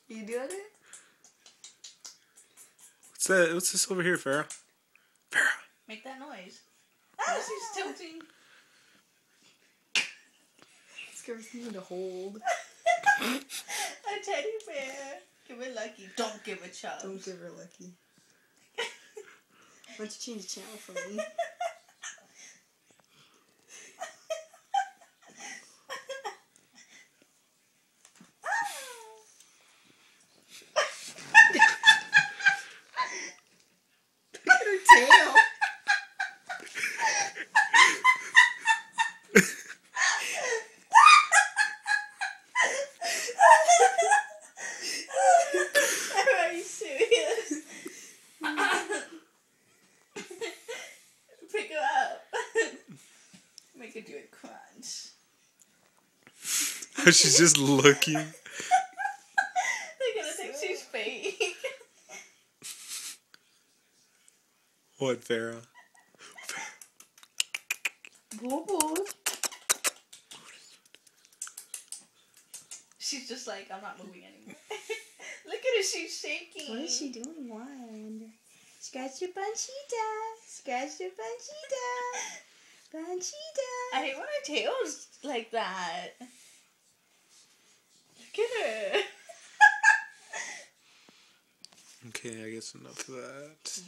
You doing it? What's that? What's this over here, Farrah? Farrah. Make that noise. Ah, she's tilting. This girl's need to hold. A teddy bear. Give it Lucky. Don't give it Chubbs. Don't give her Lucky. Why don't you change the channel for me? Look at her tail. Are you serious? Pick her up. Make her do a crunch. She's just looking. They're gonna think she's fake. What, Farrah? Boo boo. She's just like, I'm not moving anymore. Look at her, she's shaking. What is she doing? Why, I wonder. Scratch your Bunchita. Scratch your Bunchita. Bunchita. I hate when her tail's like that. Look at her. Okay, I guess enough of that.